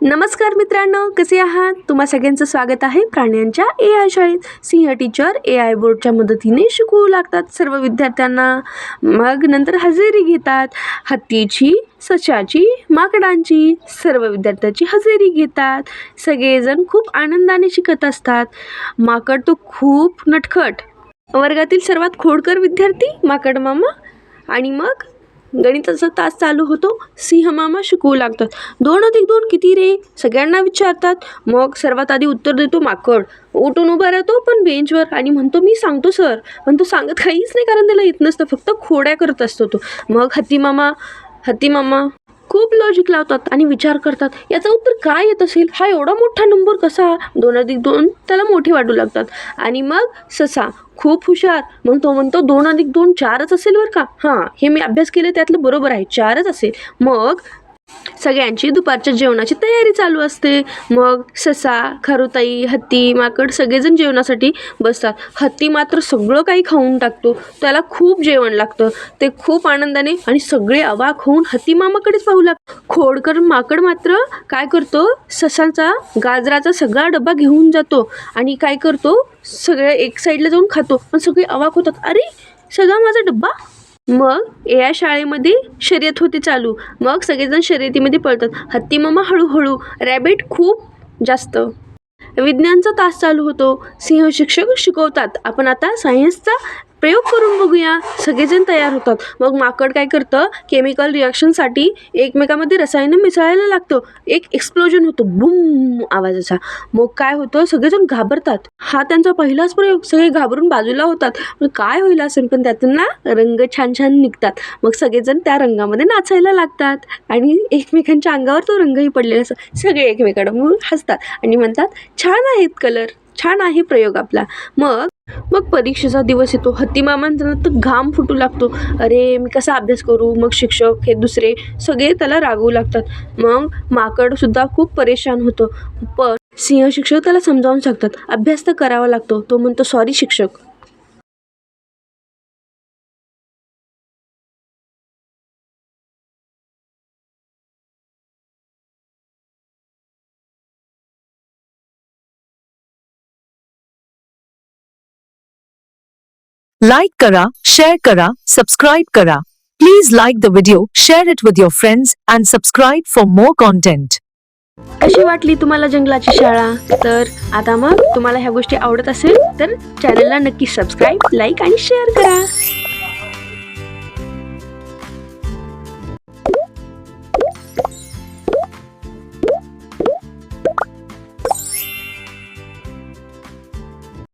नमस्कार मित्रांनो, कसे आहात? तुम्हा सगळ्यांचं स्वागत आहे प्राण्यांच्या AI शाळेत. सिंह टीचर AI बोर्डच्या मदतीने शिकवू लागतात सर्व विद्यार्थ्यांना. मग नंतर हजेरी घेतात. हत्तीची, सशाची, माकडांची, सर्व विद्यार्थ्यांची हजेरी घेतात. सगळेजण खूप आनंदाने शिकत असतात. माकड तो खूप नटखट, वर्गातील सर्वात खोडकर विद्यार्थी माकड मामा. आणि मग गणिताचा तास चालू होतो. सिंह मामा शिकवू लागतात. 2 अधिक 2 किती रे? सगळ्यांना विचारतात. मग सर्वात आधी उत्तर देतो माकड. उठून उभा राहतो पण बेंचवर आणि म्हणतो मी सांगतो सर. पण तो सांगत काहीच नाही, कारण त्याला येत नसतं, फक्त खोड्या करत असतो तो. मग हत्ती मामा खूप लॉजिक लावतात आणि विचार करतात, याचं उत्तर काय येत असेल? हा एवढा मोठा नंबर कसा? 2 अधिक 2 त्याला मोठे वाटू लागतात. आणि मग ससा खूप हुशार, मग तो म्हणतो 2 अधिक 2 4च असेल बरं का. हां, हे मी अभ्यास केले त्यातलं बरोबर आहे, 4च असेल. मग सगळ्यांची दुपारच्या जेवणाची तयारी चालू असते. मग ससा, खारुताई, हत्ती, माकड सगळेजण जेवणासाठी बसतात. हत्ती मात्र सगळं काही खाऊन टाकतो. त्याला खूप जेवण लागतं. ते खूप आनंदाने आणि सगळे अवाक होऊन हत्ती मामाकडेच पाहू लागतात. खोडकर माकड मात्र काय करतो, ससाचा गाजराचा सगळा डब्बा घेऊन जातो आणि काय करतो, सगळे एक साईडला जाऊन खातो. पण सगळे अवाक होतात, अरे सगळा माझा डब्बा. मग या शाळेमध्ये शर्यत होते चालू. मग सगळेजण शर्यतीमध्ये पळतात. हत्ती मामा हळूहळू, रॅबिट खूप जास्त. विज्ञानचा तास चालू होतो. सिंह शिक्षक शिकवतात. आपण आता सायन्सचा प्रयोग करून बघूया. सगळेजण तयार होतात. मग माकड काय करतं, केमिकल रिॲक्शनसाठी एकमेकांमध्ये रसायनं मिसळायला लागतं. एक एक्सप्लोजन होतो, बूम आवाजाचा. मग काय होतं, सगळेजण घाबरतात. हा त्यांचा पहिलाच प्रयोग. सगळे घाबरून बाजूला होतात. मग काय होईल असेल, पण त्यातून ना रंग छान छान निघतात. मग सगळेजण त्या रंगामध्ये नाचायला लागतात आणि एकमेकांच्या अंगावर तो रंगही पडलेला असतो. सगळे एकमेकांना हसतात आणि म्हणतात, छान आहेत कलर, छान आहे प्रयोग आपला. मग परीक्षेचा दिवस येतो. हत्ती मामांचा तर घाम फुटू लागतो. अरे मी कसा अभ्यास करू? मग शिक्षक हे दुसरे सगळे त्याला रागवू लागतात. मग माकड सुद्धा खूप परेशान होतो. पण सिंह शिक्षक त्याला समजावून सांगतात, अभ्यास तर करावा लागतो. तो म्हणतो, सॉरी शिक्षक. लाईक करा, शेअर करा, सबस्क्राईब करा. Please like the video, share it with your friends and subscribe for more content. कशी वाटली तुम्हाला जंगलाची शाळा? तर आता मग तुम्हाला ह्या गोष्टी आवडत असेल तर चॅनलला नक्की सबस्क्राईब, लाईक आणि शेअर करा.